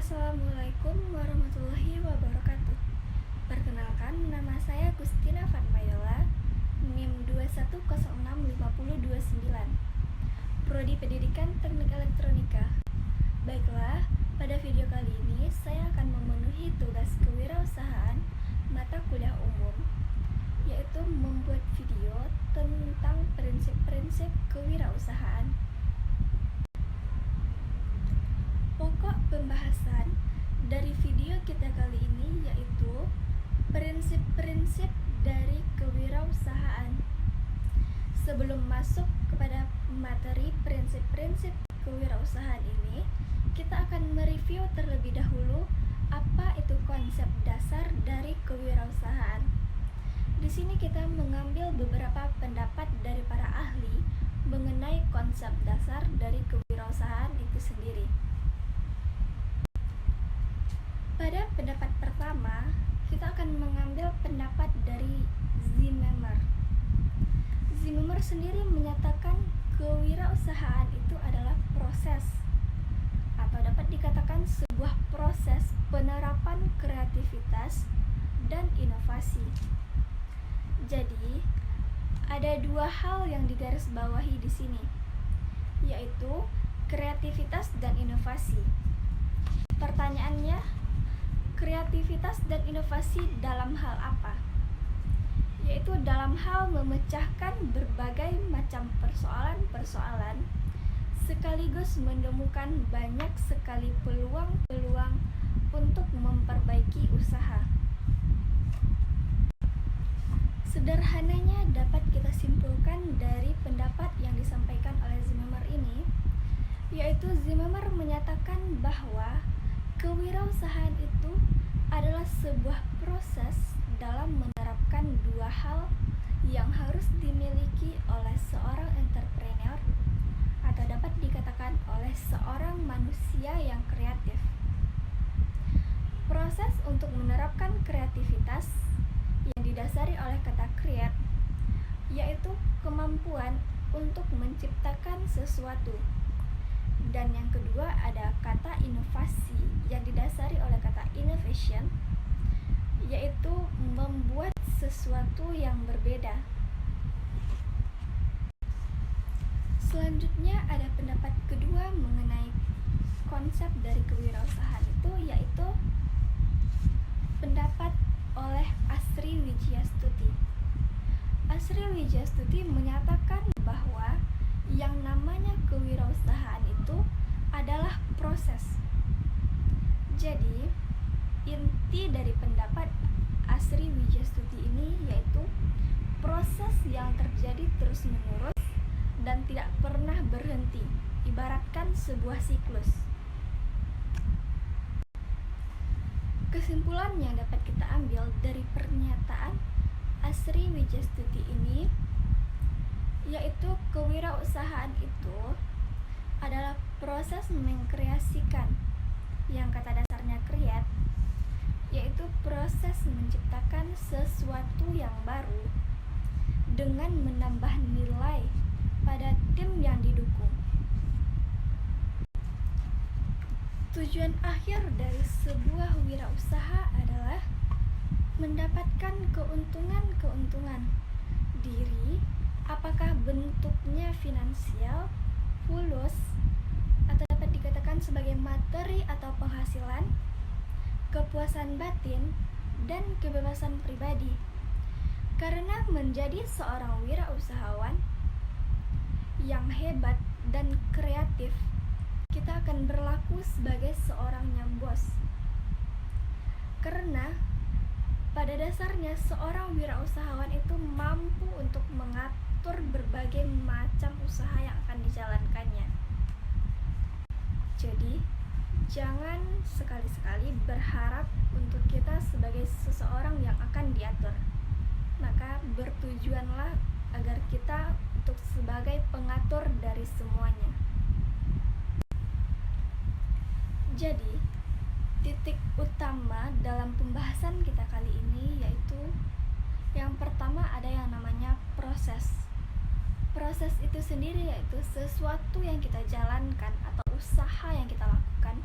Assalamualaikum warahmatullahi wabarakatuh. Perkenalkan, nama saya Gustina Fatmayola, NIM 2106529, Prodi Pendidikan Teknik Elektronika. Baiklah, pada video kali ini saya akan memenuhi tugas kewirausahaan mata kuliah umum, yaitu membuat video tentang prinsip-prinsip kewirausahaan. Pokok pembahasan dari video kita kali ini yaitu prinsip-prinsip dari kewirausahaan. Sebelum masuk kepada materi prinsip-prinsip kewirausahaan ini, kita akan mereview terlebih dahulu apa itu konsep dasar dari kewirausahaan. Di sini kita mengambil beberapa pendapat dari para ahli mengenai konsep dasar dari kewirausahaan itu sendiri. Pada pendapat pertama, kita akan mengambil pendapat dari Zimmerman. Zimmerman sendiri menyatakan kewirausahaan itu adalah proses atau dapat dikatakan sebuah proses penerapan kreativitas dan inovasi. Jadi, ada dua hal yang digarisbawahi di sini, yaitu kreativitas dan inovasi. Pertanyaannya, kreativitas dan inovasi dalam hal apa? Yaitu dalam hal memecahkan berbagai macam persoalan-persoalan sekaligus menemukan banyak sekali peluang-peluang untuk memperbaiki usaha. Sederhananya dapat kita simpulkan dari pendapat yang disampaikan oleh Zimmerman ini, yaitu Zimmerman menyatakan bahwa kewirausahaan itu adalah sebuah proses dalam menerapkan dua hal yang harus dimiliki oleh seorang entrepreneur atau dapat dikatakan oleh seorang manusia yang kreatif. Proses untuk menerapkan kreativitas yang didasari oleh kata create, yaitu kemampuan untuk menciptakan sesuatu. Dan yang kedua ada kata inovasi yang didasari oleh kata innovation, yaitu membuat sesuatu yang berbeda. Selanjutnya ada pendapat kedua mengenai konsep dari kewirausahaan itu, yaitu pendapat oleh Asri Wijiastuti. Asri Wijiastuti menyatakan bahwa yang namanya kewirausahaan itu adalah proses. Jadi, inti dari pendapat Asri Wijiastuti ini yaitu proses yang terjadi terus-menerus dan tidak pernah berhenti, ibaratkan sebuah siklus. Kesimpulan yang dapat kita ambil dari pernyataan Asri Wijiastuti ini yaitu kewirausahaan itu adalah proses mengkreasikan, yang kata dasarnya create, yaitu proses menciptakan sesuatu yang baru dengan menambah nilai pada tim yang didukung. Tujuan akhir dari sebuah wirausaha adalah mendapatkan keuntungan diri, apakah bentuknya finansial, fulus, atau dapat dikatakan sebagai materi atau penghasilan, kepuasan batin, dan kebebasan pribadi. Karena menjadi seorang wirausahawan yang hebat dan kreatif, kita akan berlaku sebagai seorang yang bos. Karena pada dasarnya seorang wirausahawan itu mampu untuk mengatur berbagai macam usaha yang akan dijalankannya. Jadi, jangan sekali-sekali berharap untuk kita sebagai seseorang yang akan diatur. Maka bertujuanlah agar kita untuk sebagai pengatur dari semuanya. Jadi, titik utama dalam pembahasan kita kali ini yaitu yang pertama ada yang namanya proses. Proses itu sendiri yaitu sesuatu yang kita jalankan atau usaha yang kita lakukan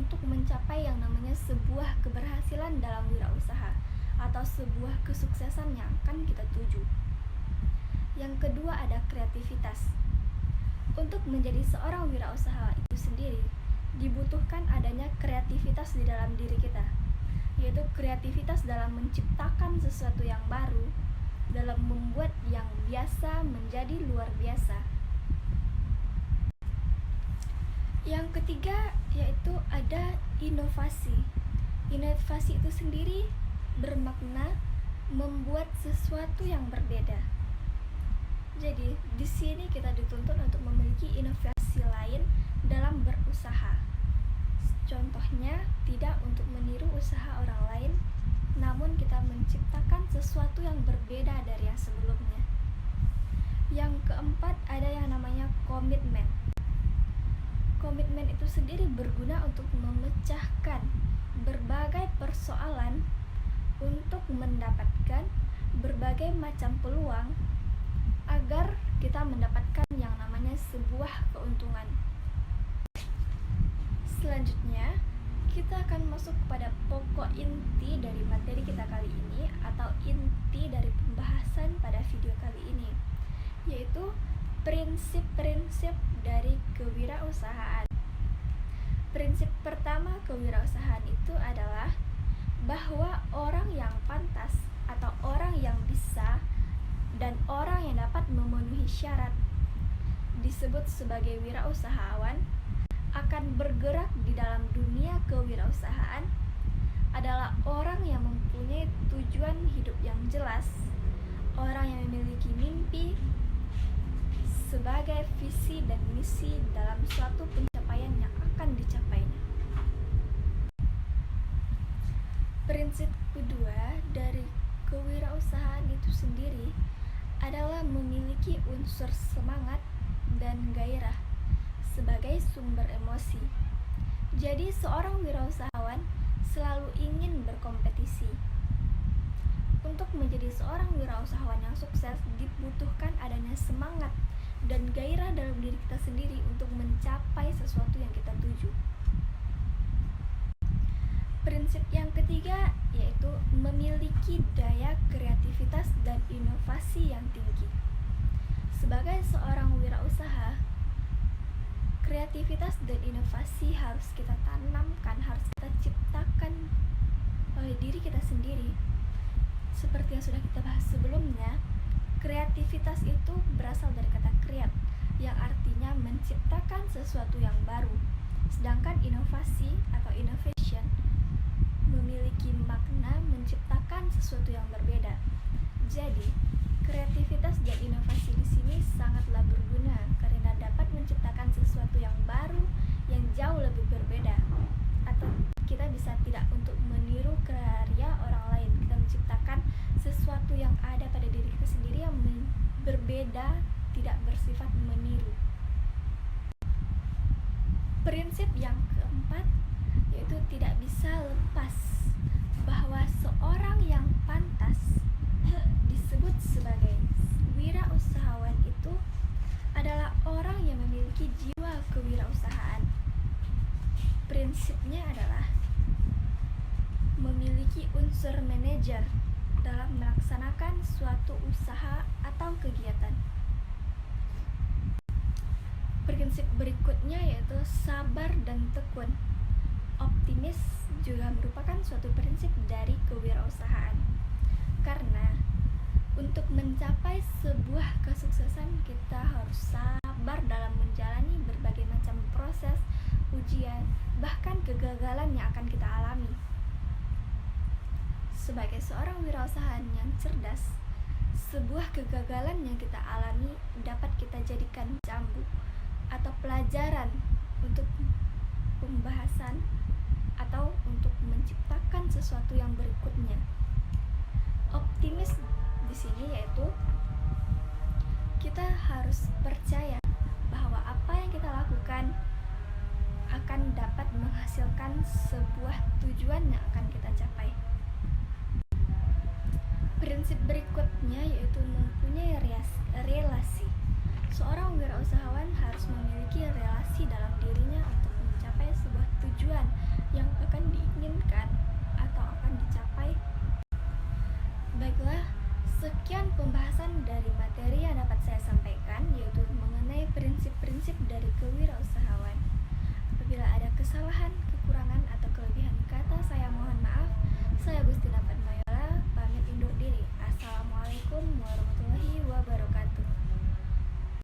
untuk mencapai yang namanya sebuah keberhasilan dalam wirausaha atau sebuah kesuksesan yang akan kita tuju. Yang kedua ada kreativitas. Untuk menjadi seorang wirausaha itu sendiri dibutuhkan adanya kreativitas di dalam diri kita, yaitu kreativitas dalam menciptakan sesuatu yang baru, dalam membuat yang biasa menjadi luar biasa. Yang ketiga yaitu ada inovasi. Inovasi itu sendiri bermakna membuat sesuatu yang berbeda. Jadi di sini kita dituntut untuk memiliki inovasi lain dalam berusaha. Contohnya tidak untuk meniru usaha orang lain, namun kita menciptakan sesuatu yang berbeda dari yang sebelumnya. Yang keempat ada yang namanya komitmen. Komitmen itu sendiri berguna untuk memecahkan berbagai persoalan untuk mendapatkan berbagai macam peluang agar kita mendapatkan yang namanya sebuah keuntungan. Selanjutnya, kita akan masuk kepada pokok inti dari materi kita kali ini atau inti dari pembahasan pada video kali ini, yaitu prinsip-prinsip dari kewirausahaan. Prinsip pertama kewirausahaan itu adalah bahwa orang yang pantas atau orang yang bisa dan orang yang dapat memenuhi syarat disebut sebagai wirausahawan akan bergerak di dalam dunia kewirausahaan adalah orang yang mempunyai tujuan hidup yang jelas, orang yang memiliki mimpi sebagai visi dan misi dalam suatu pencapaian yang akan dicapainya. Prinsip kedua dari kewirausahaan itu sendiri adalah memiliki unsur semangat dan gairah sebagai sumber emosi. Jadi seorang wirausahawan selalu ingin berkompetisi. Untuk menjadi seorang wirausahawan yang sukses dibutuhkan adanya semangat dan gairah dalam diri kita sendiri untuk mencapai sesuatu yang kita tuju. Prinsip yang ketiga yaitu memiliki daya kreativitas dan inovasi yang tinggi. Sebagai seorang wirausaha, kreativitas dan inovasi harus kita tanamkan, harus kita ciptakan oleh diri kita sendiri. Seperti yang sudah kita bahas sebelumnya, kreativitas itu berasal dari kata create, yang artinya menciptakan sesuatu yang baru. Sedangkan inovasi atau innovation memiliki makna menciptakan sesuatu yang berbeda. Jadi, kreativitas dan inovasi di sini sangatlah berguna karena dapat menciptakan sesuatu yang baru yang jauh lebih berbeda. Atau kita bisa tidak untuk meniru karya orang lain, kita menciptakan sesuatu yang ada pada diri kita sendiri yang berbeda, tidak bersifat meniru. Prinsip yang keempat yaitu tidak bisa lepas bahwa seorang yang pantas disebut sebagai wirausahawan itu adalah orang yang memiliki jiwa kewirausahaan. Prinsipnya adalah memiliki unsur manajer dalam melaksanakan suatu usaha atau kegiatan. Prinsip berikutnya yaitu sabar dan tekun. Optimis juga merupakan suatu prinsip dari kewirausahaan. Karena untuk mencapai sebuah kesuksesan kita harus sabar dalam menjalani berbagai macam proses, ujian, bahkan kegagalan yang akan kita alami. Sebagai seorang wirausahaan yang cerdas, sebuah kegagalan yang kita alami dapat kita jadikan cambuk atau pelajaran untuk pembahasan atau untuk menciptakan sesuatu yang berikutnya. Optimis di sini yaitu kita harus percaya bahwa apa yang kita lakukan akan dapat menghasilkan sebuah tujuan yang akan kita capai. Prinsip berikutnya yaitu mempunyai relasi. Seorang wirausahawan harus memiliki relasi dalam dirinya untuk mencapai sebuah tujuan akan diinginkan atau akan dicapai. Baiklah, sekian pembahasan dari materi yang dapat saya sampaikan, yaitu mengenai prinsip-prinsip